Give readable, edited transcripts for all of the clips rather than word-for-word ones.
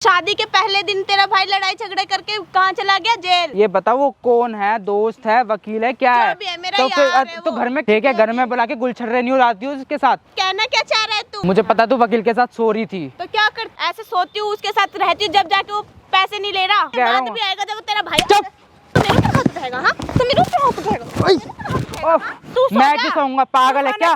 शादी के पहले दिन तेरा भाई लड़ाई झगड़े करके कहाँ चला गया? जेल। ये बता वो कौन है? दोस्त है, वकील है, क्या है? भी है, मेरा तो यार है तो घर में ठीक है, घर में बुला के गुलछर्रे नहीं उड़ाती हूँ उसके साथ। कहना क्या चाह रहा है तू? मुझे पता तू वकील के साथ सो रही थी। तो क्या कर ऐसे सोती हूँ उसके साथ रहती हूँ, जब जाके वो पैसे नहीं ले रहा। बाद भी आएगा जब तेरा भाई। चुप। मैं क्यों सोऊंगा? पागल है क्या?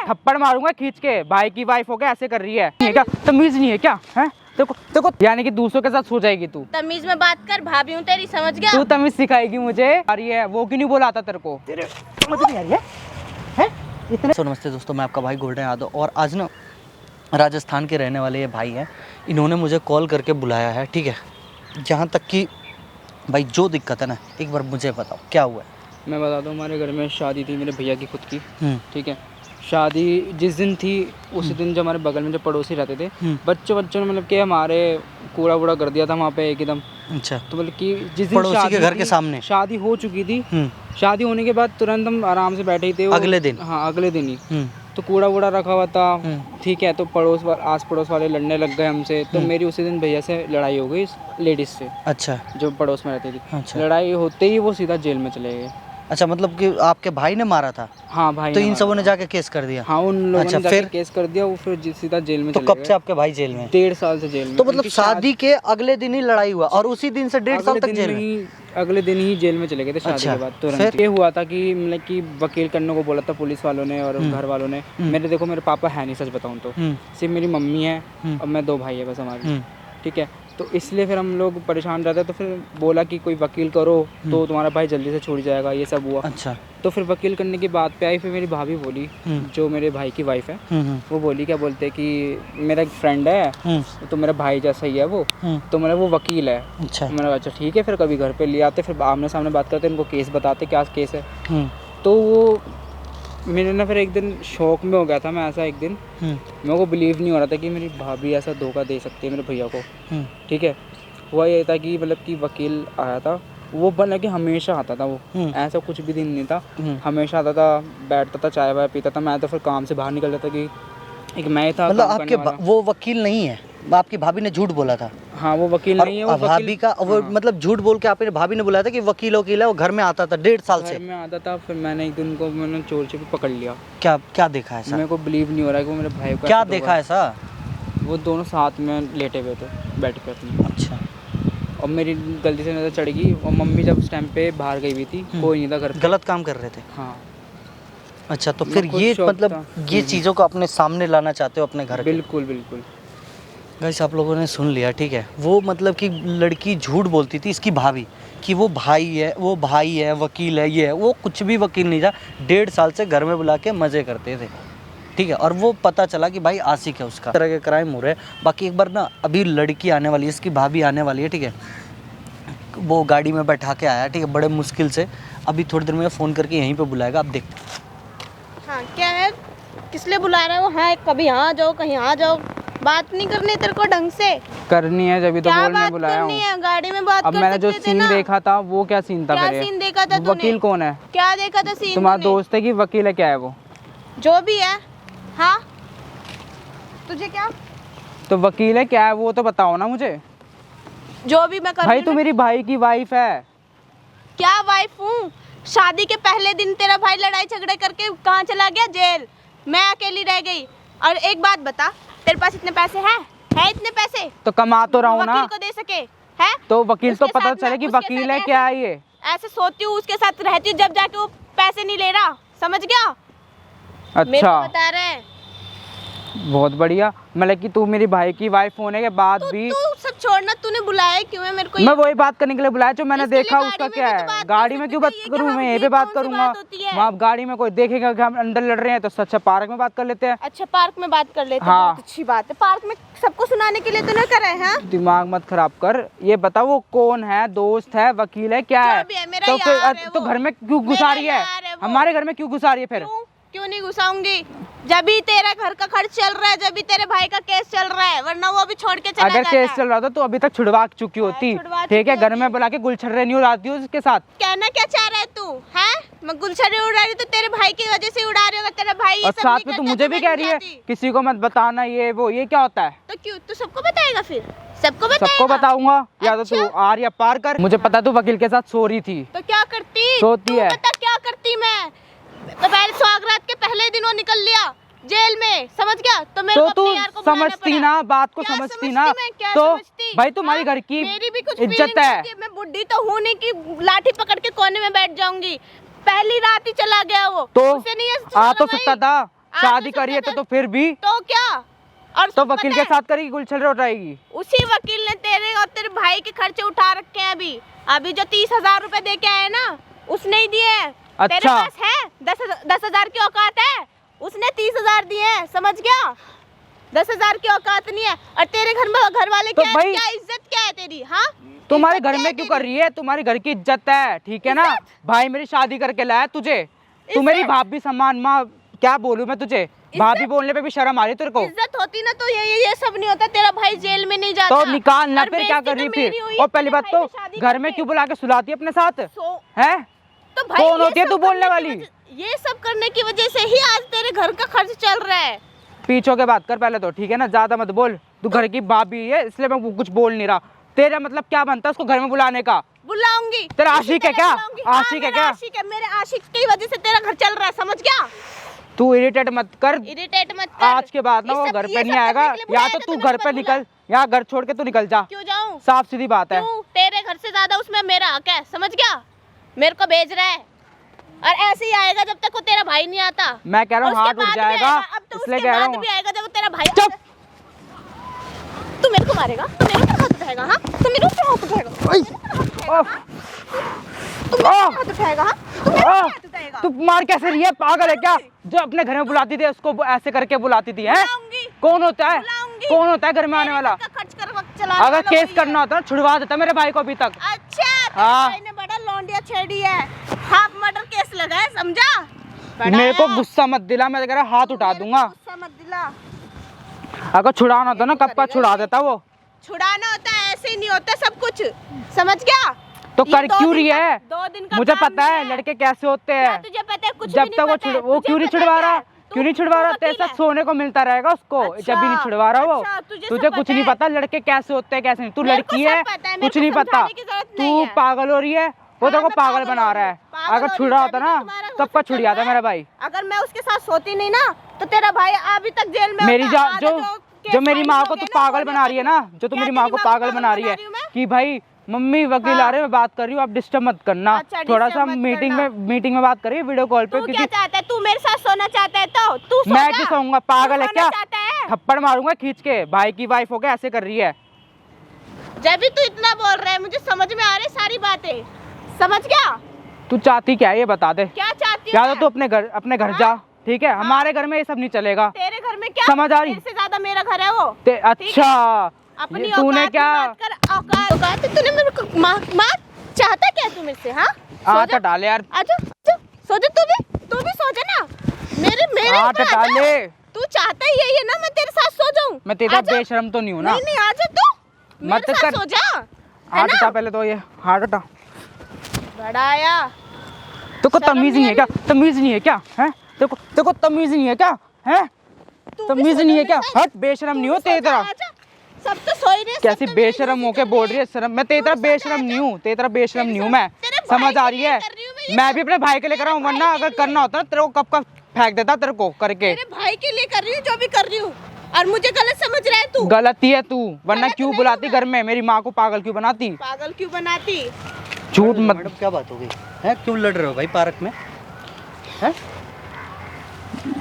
थप्पड़ मारूंगा खींच के। भाई की वाइफ हो गया ऐसे कर रही है क्या? तमीज नहीं है क्या? है देखो देखो, यानी कि दूसरों के साथ सो जाएगी तू। तमीज में बात कर, भाभी हूँ तेरी, समझ गया? तू तमीज सिखाएगी मुझे? आ रही है वो क्यों नहीं बोला था तेरे को? तेरे समझ नहीं आ रही है? इतने। सो नमस्ते दोस्तों, मैं आपका भाई गोल्डन यादव और आज ना राजस्थान के रहने वाले ये भाई हैं। इन्होंने मुझे कॉल करके बुलाया है, ठीक है। जहाँ तक कि भाई जो दिक्कत है ना, एक बार मुझे बताओ क्या हुआ है। मैं बता दूँ, हमारे घर में शादी थी मेरे भैया की खुद की, ठीक है। शादी जिस दिन थी उसी दिन जो हमारे बगल में जो पड़ोसी रहते थे, बच्चों ने मतलब कि हमारे कूड़ा वूड़ा कर दिया था वहाँ पे एकदम। अच्छा, तो मतलब कि जिस दिन पड़ोसी के घर के सामने शादी हो चुकी थी, शादी होने के बाद तुरंत हम आराम से बैठे ही थे। अगले दिन? हाँ, अगले दिन ही। तो कूड़ा वूड़ा रखा हुआ था, ठीक है। तो आस पड़ोस वाले लड़ने लग गए हमसे। तो मेरी उसी दिन भैया से लड़ाई हो गई लेडीज से। अच्छा, जो पड़ोस में रहती थी। अच्छा। लड़ाई होते ही वो सीधा जेल में चले गए। अच्छा, मतलब कि आपके भाई ने मारा था? हाँ भाई। तो इन सबों ने जाके केस कर दिया? हाँ, उन लोगों ने जाके केस कर दिया। वो फिर सीधा जेल में। तो कब से आपके भाई जेल में? 1.5 साल से जेल में। तो मतलब शादी के अगले दिन ही लड़ाई हुआ और उसी दिन से 1.5 साल तक जेल में? अगले दिन ही जेल में चले गए थे शादी के बाद तुरंत। ये हुआ था कि मतलब कि वकील करने को बोला था पुलिस वालों ने और घर वालों ने। मेरे पापा है नहीं, सच बताऊं तो सिर्फ मेरी मम्मी है और मैं 2 भाई है बस हमारे, ठीक है। तो इसलिए फिर हम लोग परेशान रहते, तो फिर बोला कि कोई वकील करो तो तुम्हारा भाई जल्दी से छूट जाएगा, ये सब हुआ। अच्छा। तो फिर वकील करने की बात पे आई। फिर मेरी भाभी बोली, जो मेरे भाई की वाइफ है, वो बोली क्या बोलते कि मेरा एक फ्रेंड है तो मेरा भाई जैसा ही है वो, तो मेरा वो वकील है। अच्छा। मैंने अच्छा ठीक है, फिर कभी घर पे ले आते, फिर आमने सामने बात करते, उनको केस बताते क्या केस है। तो वो मेरे ना फिर एक दिन शौक में हो गया था मैं ऐसा। एक दिन मेरे को बिलीव नहीं हो रहा था कि मेरी भाभी ऐसा धोखा दे सकती है मेरे भैया को, ठीक है। हुआ ये था कि मतलब कि वकील आया था, वो बना कि हमेशा आता था वो, ऐसा कुछ भी दिन नहीं था, हमेशा आता था, बैठता था, चाय वाय पीता था। मैं तो फिर काम से बाहर निकल जाता कि एक मैं था। मतलब आपके वो वकील नहीं है? आपकी भाभी ने झूठ बोला था? हाँ, वो वकील नहीं है। वो भाभी का वो मतलब झूठ बोल के आपने भाभी ने बुलाया था कि वकील है, वो घर में आता था 1.5 साल से? घर में आता था। फिर मैंने एक दिन को मैंने चोर से भी पकड़ लिया। क्या देखा है? मेरे को बिलीव नहीं हो रहा है कि वो मेरे भाई को क्या देखा है ऐसा? वो दोनों साथ में लेटे हुए थे, बैठ पे अपने। अच्छा। और मेरी गलती से नजर चढ़ गई और मम्मी जब उस टाइम पे बाहर गई हुई थी, कोई नहीं था घर पे। गलत काम कर रहे थे? हाँ। अच्छा, तो फिर ये मतलब ये चीज़ों को अपने सामने लाना चाहते हो अपने घर? बिल्कुल बिल्कुल। गाइस, आप लोगों ने सुन लिया, ठीक है। वो मतलब कि लड़की झूठ बोलती थी, इसकी भाभी, कि वो भाई है, वकील है, ये है। वो कुछ भी वकील नहीं था। 1.5 साल से घर में बुला के मज़े करते थे, ठीक है। और वो पता चला कि भाई आशिक है उसका। तरह के क्राइम हो रहे हैं। बाकी एक बार ना अभी लड़की आने वाली है, इसकी भाभी आने वाली है, ठीक है। वो गाड़ी में बैठा के आया, ठीक है, बड़े मुश्किल से। अभी थोड़ी देर में फ़ोन करके यहीं पर बुलाएगा, आप देख। हाँ, क्या है, किस लिए बुला रहा है वो? हाँ, कभी यहाँ जाओ, कहीं यहाँ जाओ, बात नहीं करनी तेरे को ढंग से? करनी है, जब तो बोलने बुलाया हूँ। गाड़ी में बात। अब मैंने जो सीन देखा था वो क्या सीन था? क्या सीन देखा था तूने? वकील कौन है? क्या देखा था सीन? तुम्हारा दोस्त है कि वकील है? क्या है वो? जो भी है। हाँ, तुझे क्या? तो वकील है क्या है वो तो बताओ ना मुझे। जो भी मैं कर भाई, तू मेरी भाई की वाइफ है। क्या वाइफ हूँ? शादी के पहले दिन तेरा भाई लड़ाई झगड़े करके कहाँ चला गया? जेल। मैं अकेली रह गई। और एक बात बता, तेरे पास इतने पैसे हैं? इतने पैसे तो कमा तो रहा हूँ ना, वकील को दे सके है? तो वकील तो पता चले कि वकील है क्या है ये। ऐसे सोती हूँ, उसके साथ रहती हूँ, जब जाके वो पैसे नहीं ले रहा, समझ गया? अच्छा, मेरे को बता रहे हैं। बहुत बढ़िया। मतलब कि तू मेरी भाई की वाइफ होने के बाद भी तू सब छोड़ना, तूने बुलाया क्यों है मेरे को? मैं वही बात करने के लिए बुलाया जो मैंने देखा उसका क्या है। गाड़ी में क्यों बात करूँ? मैं यहीं पे बात करूंगा। वहाँ गाड़ी में कोई देखेगा कि हम अंदर लड़ रहे हैं तो अच्छा पार्क में बात कर लेते हैं। अच्छा, पार्क में बात कर लेते हैं। हाँ, अच्छी बात है। पार्क में सबको सुनाने के लिए तूने करा है? दिमाग मत खराब कर। ये बता वो कौन है? दोस्त है, वकील है, क्या है? तो घर में क्यों घुसा रही है? हमारे घर में क्यों घुसा रही है? फिर क्यों नहीं घुसाऊंगी? जब भी तेरा घर का खर्च चल रहा है, जब भी तेरे भाई का केस चल रहा है, वरना वो भी छोड़ के चला अगर जाता। केस चल रहा था तो अभी तक छुड़वा चुकी होती। ठीक है, घर में बुला के गुलछर्रे नहीं उड़ाती हूँ उसके साथ। कहना क्या चाह रहा है तू? है मैं गुलछर्रे उड़ा रही तो तेरे भाई की वजह से उड़ा रही होगा। तेरा भाई और साथ में तू मुझे भी कह रही है किसी को मत बताना, ये वो, ये क्या होता है? तो क्यों तू सबको बताएगा? फिर सबको बताऊंगा। या तो तू आर या पार कर। मुझे पता तू वकील के साथ सो रही थी। तो क्या करती? सोती है। बता क्या करती? मैं तो पहले सुहागरात के पहले दिन वो निकल लिया जेल में, समझ गया? तो मेरे तो को तू अपने यार को बुलाना समझती पड़ा। ना, बात को क्या समझती ना। क्या तो समझती? भाई तुम्हारी घर की मेरी भी कुछ इज्जत feelings है। होती है। मैं बुढ़ी तो हूँ नहीं कि लाठी पकड़ के कोने में बैठ जाऊंगी। पहली रात ही चला गया वो। तो उसे नहीं आ तो सकता था, शादी करी है तो फिर भी तो क्या? और तो वकील के साथ करेगी, गुलछर्रे उठाएगी। उसी वकील ने तेरे और तेरे भाई के खर्चे उठा रखे हैं। अभी जो 30,000 रुपए दे के आए ना, उसने ही दिए हैं। अच्छा। तेरे पास है 10,000 की औकात है? उसने 30,000 दिए हैं, समझ गया? 10,000 की औकात नहीं है। और तेरे घर वाले तो क्या भाई क्या इज्जत क्या है तेरी? हाँ, तुम्हारे घर में क्यों कर रही है? तुम्हारे घर की इज्जत है, ठीक है ना? भाई मेरी शादी करके लाया तुझे, तू मेरी भाभी समान। माँ क्या बोलूं मैं तुझे? भाभी बोलने पे भी शर्म आ रही तेरे को? इज्जत होती ना तो ये सब नहीं होता। तेरा भाई जेल में नहीं जाता तो निकाल ना, और फिर क्या कर रही बेइज्जती तो फिर? मेरी हुई और है पहली तेरे बात भाई तो की शादी घर में करके। क्यों बुला के सुलाती है अपने साथ? है तो भाई कौन ये होती है सब तू बोलने करने की वाली? ये सब करने की वजह से ही आज तेरे घर का खर्च चल रहा है। पीछो के बात कर पहले तो, ठीक है ना? ज्यादा मत बोल। तू घर की भाभी है इसलिए मैं कुछ बोल नहीं रहा। तेरा मतलब क्या बनता है उसको घर में बुलाने का? बुलाऊंगी। तेरा आशिक है क्या? आशिक है क्या? आशिक है। मेरे आशिक की वजह से तेरा घर चल रहा है, समझ गया? तू इरिटेट मत कर। इरिटेट मत कर। आज के बाद ना वो घर पे नहीं आएगा। या तो तू घर पे निकल, या घर छोड़ के तू निकल जा। क्यों जाऊं? साफ सीधी बात है। क्यों? तेरे घर से ज्यादा उसमें मेरा हक है, समझ गया? मेरे को भेज रहा है और ऐसे ही आएगा जब तक वो तेरा भाई नहीं आता। मैं कह रहा हूँ हाथ उठ जाएगा, इसलिए कह रहा हूँ। भी आएगा जब वो तेरा भाई। चुप। तू मेरे को मारेगा? तू मेरे ऊपर हाथ उठाएगा? हाँ, तू मेरे ऊपर हाथ उठाएगा? तू मेरे ऊपर हाथ उठाएगा? हाँ, तू मेरे ऊपर हाथ उठाएगा? तू मार कैसे रही है? पागल है क्या? जो अपने घर में बुलाती थी उसको ऐसे करके बुलाती थी, हैं? कौन होता है? कौन होता है घर में आने वाला? खर्च कर वक्त चला। अगर केस करना होता ना छुड़वा देता मेरे भाई को अभी तक। अच्छा, हाँ। भाई ने बड़ा लौंडिया छेड़ी है। हाफ मर्डर केस लगा है, समझा? मेरे को गुस्सा मत दिला, मैं कह रहा हाथ उठा दूंगा। गुस्सा मत दिला। अगर छुड़ाना होता ना कब का छुड़ा देता वो। छुड़ाना होता है, ऐसे ही नहीं होता सब कुछ, समझ गया? तो ये कर दो क्यों दिन रही का- है? 2 दिन का मुझे काम पता है नहीं लड़के कैसे होते क्या हैं। तुझे पता है? कुछ जब भी तक नहीं वो पता है। वो तुझे क्यों नहीं पता छुड़वा क्या रहा? है? क्यों नहीं छुड़वा रहा? तेरे वकील साथ है। सोने को मिलता रहेगा उसको जब भी नहीं छुड़वा रहा वो। अच्छा, तुझे तुझे सब कुछ पता नहीं है। पता लड़के कैसे होते हैं कैसे नहीं। तू मेरे को लड़की सब है, पता है, मेरे कुछ को नहीं पता। समझाने की जरूरत नहीं तू है। पागल हो रही है, वो तेरे को मैं पागल पागल बना हो रहा है। रही हूँ। अगर पागल छुड़ा हो होता रही ना हूँ, तुम्हारा कब का घर छुड़ चल जाता रहा है। मेरा भाई। अगर मैं उसके साथ सोती नहीं ना तो तेरा भाई अभी तक जेल में मेरी होता। जो केस जो मेरी फाइल माँ हो को गए तू ना, पागल वो बना रही है ना, जो तू क्या मेरी माँ को तेरी पागल बना रही है हूँ मैं? कि भाई मम्मी वकील आ रहे हैं, मैं बात कर रही हूँ, आप डिस्टर्ब मत करना। अच्छा, थोड़ा disturb सा मत मीटिंग करना। में बात करिए वीडियो कॉल पे। तू क्या क्योंकि चाहता है? तू मेरे साथ सोना चाहता है तो तू सो मैं जा। क्यों सोऊंगा? पागल है तू क्या? सोना चाहता है? थप्पड़ मारूंगा खींच के। भाई की वाइफ होके ऐसे कर रही है। जब भी तू इतना बोल रहा है मुझे समझ में आ रही सारी बातें, समझ गया? तू चाहती क्या है ये बता दे। क्या चाहती या है? तो तू अपने घर जा, ठीक है? हमारे घर में ये सब नहीं चलेगा। तेरे घर में क्या समझ आ रही? तेरे से ज्यादा मेरा घर है वो। अच्छा अपनी तूने औकात क्या की बात कर। औकात तूने मेरे को मार चाहता क्या तू मेरे से? हाँ, आटा डाले यार। आजा सो जा। तू भी सो जा ना। मेरे आटा ऊपर आजा। डाले। तू चाहता ही यही है ना मैं तेरे साथ सो जाऊं? मैं तेरा आजा। बेशरम तो नहीं हूँ ना। नहीं आजा तू मत मेरे साथ कर। सो जा। है हाथ ना? उठा पहले तो, ये हाथ उठा। बड़ा आया। तो को शर्म तमीज नहीं नहीं है क्या? तमीज नहीं है क्या? हैं? देखो तमीज नहीं है क्या? हैं? तू भी तमीज सो नहीं जा है क्या? मेरे साथ। हट बेशरम नहीं हो तू भी तेरी सो जा, तरह। आजा। सब तो सो ही रहे। सब कैसी तो बेशरम मेरी होके मस्ती बोल कर रही है? शर्म मैं तेरी तरह तू बेशरम समझा नहीं हूँ, तेरी तरह बेशरम नहीं हूँ मैं। तेरे भाई समझ आ के रही लिए है? कर रही हूँ मैं ये मैं सब। भी अपने भाई के लिए कर रहा हूँ, वरना अगर करना होता ना तेरे को कब का फेंक देता तेरे को करके। तेरे भाई के लिए कर रही हूँ जो भी कर रही हूँ और मुझे गलत समझ रहा है तू? गलती है तू, वरना गलत क्यों नहीं बुलाती हूँ मैं। घर में? मेरी माँ को पागल क्यों बनाती? पागल क्यों बनाती? झूठ मत। मैडम क्या बात हो गई है? क्यों लड़ रहे हो भाई पार्क में? हैं?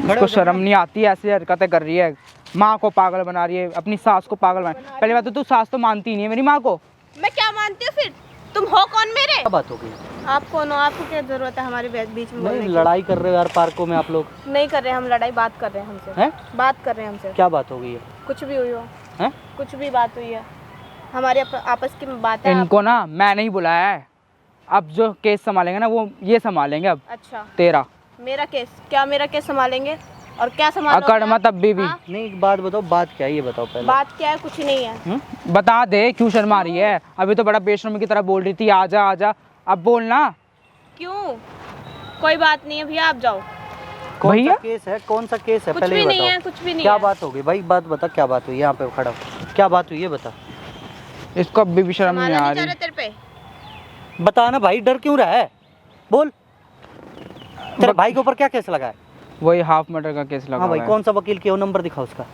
उसको शर्म नहीं आती, ऐसी हरकतें कर रही है। माँ को पागल बना रही है, अपनी सास को पागल बना। पहली बात तो तू सास तो मानती नहीं है मेरी माँ को। मैं क्या मानती हूँ फिर? तुम हो कौन मेरे? क्या बात हो गई? आप कौन हो? आपको क्या जरूरत है हमारे बीच में बोलने नहीं की? लड़ाई कर रहे हो यार पार्कों में आप लोग? नहीं कर रहे हम लड़ाई, बात कर रहे हैं हमसे। हैं? बात कर रहे हैं हमसे। क्या बात हो गई है? कुछ भी हुई हो, हैं? कुछ भी बात हुई है, हमारे आपस की बात है। इनको ना मैं नहीं बुलाया है। अब जो केस संभालेंगे ना वो ये संभालेंगे अब अच्छा। तेरा। मेरा केस क्या? मेरा केस संभालेंगे और क्या संभालोगे? अकड़ मत अभी भी। नहीं एक बात बताओ, बात क्या है ये बताओ पहले। बात क्या है? कुछ नहीं है। बता दे क्यों शर्मा रही है? अभी तो बड़ा बेशर्मी की तरह बोल रही थी आजा आजा, अब बोलना। क्यों? कोई बात नहीं है भैया, आप जाओ। कौन सा केस है? कौन सा केस है? कुछ पहले भी ये नहीं बताओ। है, कुछ भी नहीं क्या है। बात हो गई भाई? बात बता, क्या बात हुई? यहाँ पे खड़ा हो, क्या बात हुई ये बता। इसको अभी भी शर्म नहीं संभाला आ नहीं जा रही। रहा तेरे पे? बता ना भाई, डर क्यों रहा है? बोल। तेरे भाई के ऊपर क्या केस लगा है? वही हाफ मर्डर का केस लगा हाँ भाई, हुआ है। कौन सा वकील के हो? नंबर दिखाओ उसका।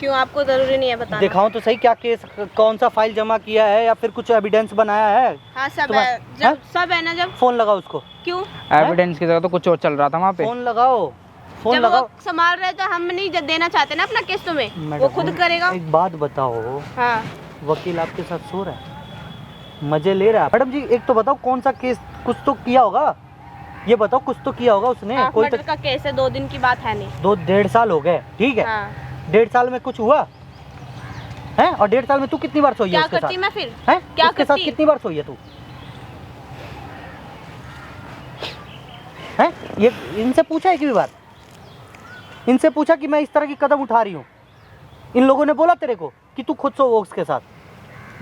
क्यों, आपको जरूरी नहीं है बताना? दिखाओ तो सही, क्या केस, कौन सा फाइल जमा किया है या फिर कुछ एविडेंस बनाया है? हाँ सब तुम्हारा- है, जब सब है ना। जब फोन लगाओ उसको। क्यों? एविडेंस की जगह तो कुछ और चल रहा था वहाँ पे। फोन लगाओ, फोन जब लगाओ। वो संभाल रहे तो हम नहीं देना चाहते ना अपना केस तुम्हें, वो मैडम, खुद करेगा। एक बात बताओ, हाँ वकील आपके साथ सो रहा है, मजे ले रहा है? मैडम जी एक तो बताओ कौन सा केस, कुछ तो किया होगा, ये बताओ कुछ तो किया होगा उसने। कोई मर्डर का केस है, 2 दिन की बात है नहीं। 1.5 साल हो गए, ठीक है। हाँ। 1.5 साल में कुछ हुआ है? और 1.5 साल में तू कितनी बार सोई है क्या उसके करती साथ? मैं फिर? हैं? क्या उसके साथ करती? कितनी बार सोई है तू? हैं? ये इनसे पूछा है कि बार? इनसे पूछा कि मैं इस तरह की कदम उठा रही हूँ? इन लोगों ने बोला तेरे को कि तू खुद सो उसके साथ?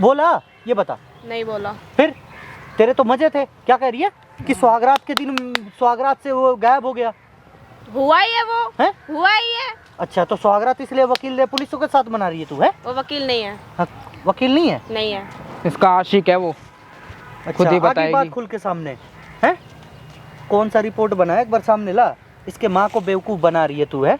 बोला? ये बता। नहीं बोला। फिर तेरे तो मजे थे। क्या कह रही है कि सुहागरात के दिन, सुहागरात से वो गायब हो गया? हुआ ही है वो है? हुआ ही है। अच्छा, तो सुहागरात इसलिए वकील ने पुलिसों के साथ मना रही है तू? है वो वकील नहीं है। हाँ, वकील नहीं है? नहीं है। इसका आशिक है वो, अच्छा, खुद ही आगे बात बताएगी। खुल के सामने है। कौन सा रिपोर्ट बना है एक बार सामने ला। इसके माँ को बेवकूफ बना रही है तू? है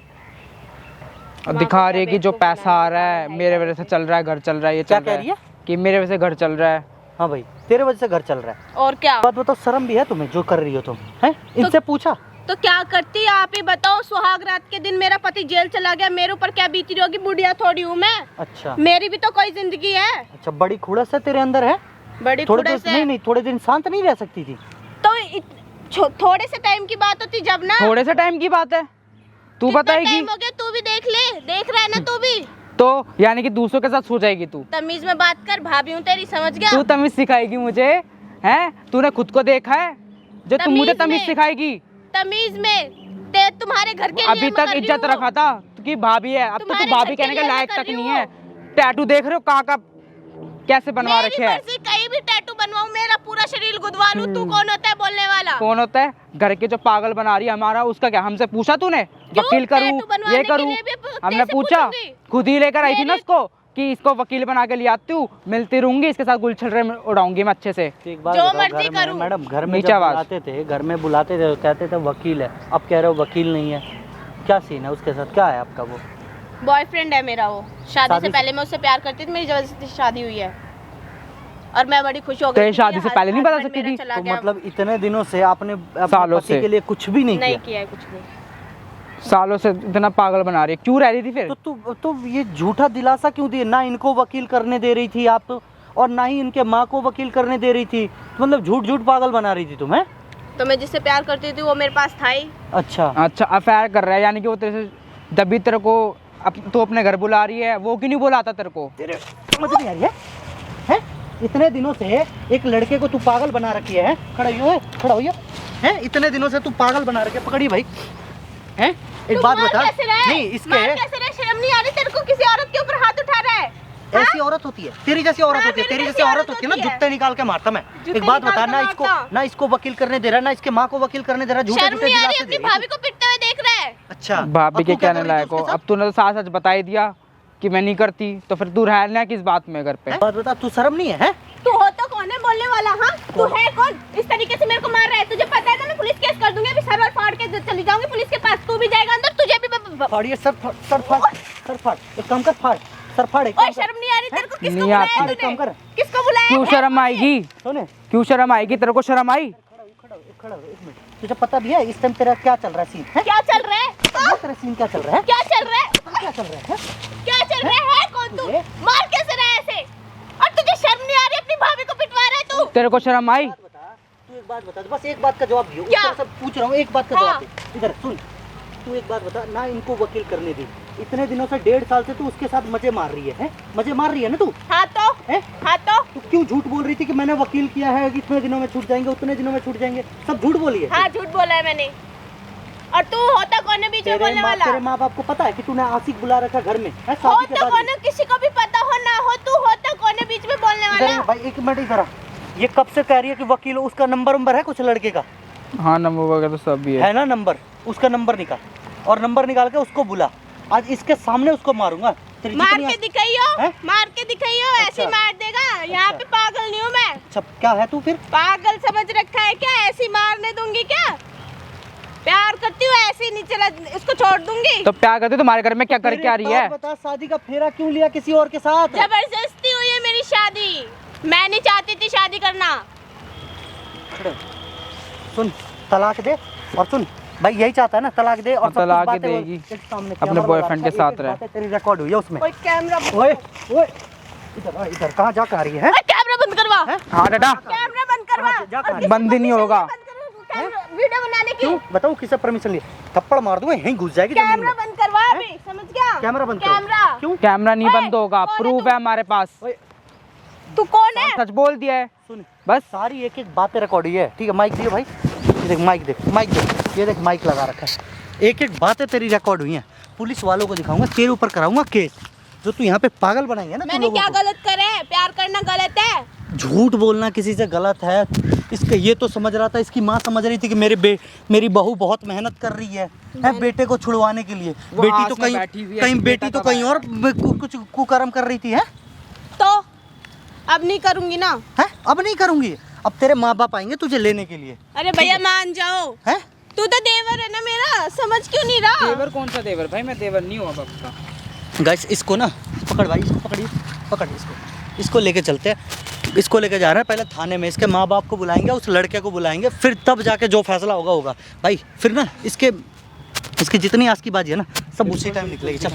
अब दिखा रही है कि जो पैसा आ रहा है मेरे वजह से चल रहा है, घर चल रहा है। ये क्या चल कह रहा रही है है? कि मेरे वजह से घर चल रहा है। हाँ भाई, तेरे वजह से घर चल रहा है। और क्या? बात बताओ, शर्म भी है तुम्हें जो कर रही हो तुम? है इनसे पूछा? तो क्या करती आप ही बताओ। सुहाग रात के दिन मेरा पति जेल चला गया, मेरे ऊपर क्या बीती रही होगी? बुढ़िया थोड़ी हूँ मैं। अच्छा, मेरी भी तो कोई जिंदगी है। अच्छा, बड़ी खुड़स है तेरे अंदर? है बड़ी थोड़े खुड़स दिन है। नहीं, थोड़े दिन शांत नहीं रह सकती थी? तो थोड़े से टाइम की बात होती जब ना। थोड़े से टाइम की बात है, तू कितना बताएगी। टाइम हो गया? तू भी देख ले, देख रहा है ना तू भी। तो यानी कि दूसरों के साथ सो जाएगी तू? तमीज में बात कर, भाभी हूँ तेरी, समझ गया? तू तमीज सिखाएगी मुझे? हैं? तूने खुद को देखा है जो तू मुझे तमीज तमीज में। सिखाएगी? तमीज में तुम्हारे घर के लिए अभी मैं तक कर रही इज्जत हूँ। रखा था कि भाभी है, अब तो तू तुम्हारे भाभी घर के कहने के लिए मैं लायक कर तक रही नहीं हूँ। है। टैटू देख रहे हो कहाँ का कैसे बनवा मेरी रखे है? मर्जी, कहीं भी टैटू बनवाऊं, मेरा पूरा शरीर गुदवा लूं। तू कौन होता है बोलने वाला? कौन होता है? घर के जो पागल बना रही है हमारा, उसका क्या? हमसे पूछा तूने? वकील करूं, टैटू बनवाने ये के करूं? लिए भी हमने तेरे से पूछा? पूछूंगी। खुद ही लेकर आई थी ना मेरे- उसको कि इसको वकील बना के ले आती हूँ, मिलती रहूंगी, इसके साथ गुलछर्रे में उड़ाऊंगी मैं अच्छे से। एक बात जो बताओ, मर्जी घर में करूं। मैडम, घर में नीचे जब आवाज। बुलाते थे, घर में बुलाते थे कहते थे वकील है, अब कह रहे हो वकील नहीं है। क्या सीन है उसके साथ? क्या है आपका? वो बॉयफ्रेंड है मेरा। वो शादी शादी से से- पहले मैं उससे प्यार करती थी, मेरी जबरदस्ती शादी हुई है और मैं बड़ी खुश हो गई। तेरी शादी से पहले नहीं बता सकती थी? चला तो गया। मतलब इतने दिनों से आपने अपने सालों पति से के लिए कुछ भी नहीं नहीं किया? किया है कुछ भी। सालों से इतना पागल बना रही है, क्यों रह रही थी फिर? तो ये झूठा दिलासा क्यों दिए? ना इनको वकील करने दे रही थी आप, और ना ही इनके माँ को वकील करने दे रही थी। मतलब झूठ झूठ पागल बना रही थी तुम्हें? तो मैं जिससे प्यार करती थी वो मेरे पास था ही। अच्छा, अच्छा, अफेयर कर रहा है यानी कि वो तेरे से जब भी तेरे को तू अपने घर बुला रही है, वो क्यों नहीं बुलाता तेरे को? तेरे समझ नहीं आ रही है? हैं? इतने दिनों से एक लड़के को तू पागल बना रखी है। खड़ा हुई है, खड़ा हुई है। इतने दिनों से तू पागल बना रखी है। पकड़ी भाई। हैं? एक तू बात मार बता। कैसे रहा है? नहीं, इसके मार कैसे रहा है? शर्म नहीं आ रही तेरे को? किसी औरत के ऊपर हाथ उठा रहा है? ऐसी औरत होती है, तेरी जैसी औरत हाँ, होती है, मेरी तेरी जैसी जैसी औरत औरत होती है ना, होती है। जूते निकाल के मारता मैं। जूते एक बात निकाल बता, के ना मारता। इसको वकील करने दे रहा, ना इसके माँ को वकील करने दे रहा। झूठे शर्म झूठे नहीं आ रही? दिलासे अपनी दे रही। भाभी को पिटते हुए देख रहा है। अच्छा, भाभी अब के तू क्या कहने कर रही लायक थी हो। उसके अब तूने तो साथ सच बता ही दिया कि मैं नहीं करती, तो फिर तू रहना किस बात में घर पे? साथ? बात बता, तू शर्म नहीं है? तू हो तो कौन है बोलने वाला? हाँ, तू है कौन? इस तरीके से मेरे को मार रहा है। तुझे पता है ना मैं पुलिस केस कर दूंगी। अभी सर फाड़ के चली जाऊंगी पुलिस के पास। तू भी जाएगा अंदर, तुझे भी फाड़िए सर, सर फाड़। एक काम कर, फाड़ सर, फाड़। एक ओए, काम कर। शर्म नहीं आ रही तेरे को? किसको नहीं बुलाया आती। तूने? एक काम कर। किसको बुलाया? क्यों शर्म आएगी? सुने, क्यों शर्म आएगी? तेरे को शर्म आई? खड़ा हो, एक मिनट। तुझे पता भी है इस टाइम तेरा क्या चल रहा है? सीन है? क्या चल रहा है? हाँ? तेरा सीन क्या चल रहा है? क्या चल रहा है? क्या चल रहा है? क्या चल रहा है? कौन तू? तुझे? मार कैसे रहा है ऐसे? और तुझे शर्म नहीं आ रही? अपनी भाभी को पिटवा रहा है तू। तेरे को शर्म आई? बात बता, तू एक बात बता, बस एक बात का जवाब दियो। क्या? सब पूछ रहा हूँ, एक बात का हाँ। जवाब दे। इधर सुन, तू एक बात बता, ना इनको वकील करने दी। इतने दिनों से 1.5 साल से तू उसके साथ मजे मार रही है? मजे मार रही है ना तू? हाँ तो? है? हाँ तो? तू क्यों झूठ बोल रही थी कि मैंने वकील किया है, इतने दिनों में छूट जाएंगे, उतने दिनों में छूट जाएंगे? सब झूठ बोली है। हाँ, झूठ बोला है मैंने। और तू होता कौन है बीच में बोलने वाला? तेरे माँ बाप को पता है कि तूने आशिक बुला रखा घर में है? हो तो कौन है, किसी को भी पता हो ना हो, तू होता कौन है बीच में बोलने वाला? भाई एक मिनट इधर आ। ये कब से कह रही है कि वकील, उसका नंबर है कुछ लड़के का? हाँ नंबर वगैरह तो सब भी है ना नंबर, उसका नंबर निकाल और नंबर निकाल के उसको बुला। आज इसके सामने उसको मारूंगा। मार के दिखाइयो, मार के दिखाइयो। ऐसे मार देगा? यहाँ पे पागल नहीं हूँ मैं। अच्छा क्या है तू फिर? पागल समझ रखा है क्या? ऐसी मारने दूंगी क्या? प्यार करती हूँ, ऐसे ही नहीं चला, इसको छोड़ दूंगी। तो प्यार करती तुम्हारे घर में क्या करके आ रही है? बता, शादी का फेरा क्यों लिया किसी और के साथ? जबरदस्ती हुई है मेरी शादी, मैं नहीं चाहती थी शादी करना। सुन, तलाक दे और सुन भाई, यही चाहता है ना तलाक दे और तलाक ही देगी, अपने बॉयफ्रेंड के साथ रहे। तेरी रिकॉर्ड हुई है उसमें। कोई कैमरा ओए ओए इधर इधर कहाँ जा आ रही है? कैमरा बंद करवा। हाँ बेटा कैमरा बंद करवा। बंद ही नहीं होगा। वीडियो बनाने की क्यों बताओ, किससे परमिशन ली? थप्पड़ मार दूंगा, यहीं घुस जाएगी। कैमरा बंद करवा अभी, समझ गया? कैमरा बंद कैमरा क्यों? कैमरा नहीं बंद होगा, प्रूफ है हमारे पास। तू कौन है? सच बोल दिया है। सुन बस सारी एक एक बातें रिकॉर्ड हुई है, ठीक है? माइक दियो भाई, ये देख माइक देख, माइक देख, ये देख माइक लगा रखा है। एक एक बातें तेरी रिकॉर्ड हुई हैं, पुलिस वालों को दिखाऊंगा, तेरे ऊपर कराऊंगा केस। जो तू यहाँ पे पागल बनाएंगे ना। मैंने क्या गलत करा है? प्यार करना गलत है? झूठ बोलना किसी से गलत है। इसका ये तो समझ रहा था, इसकी माँ समझ रही थी कि मेरी बहू बहुत मेहनत कर रही है बेटे को छुड़वाने के लिए। बेटी तो कहीं बेटी तो कहीं और कुछ कुकर्म कर रही थी है। तो अब नहीं करूंगी ना। है अब नहीं करूंगी, अब तेरे माँ बाप आएंगे तुझे लेने के लिए। अरे भैया मान जाओ, है तू तो देवर है ना मेरा, समझ क्यों नहीं रहा? देवर कौन सा देवर भाई, मैं देवर नहीं हूँ आपका। गाइस इसको ना पकड़ भाई, इसको पकड़िए, पकड़ इसको लेके चलते हैं। इसको लेके जा रहे हैं पहले थाने में, इसके माँ बाप को बुलाएंगे, उस लड़के को बुलाएंगे, फिर तब जाके जो फैसला होगा भाई। फिर ना इसकी जितनी आस की बाजी है ना सब उसी टाइम निकलेगी। चल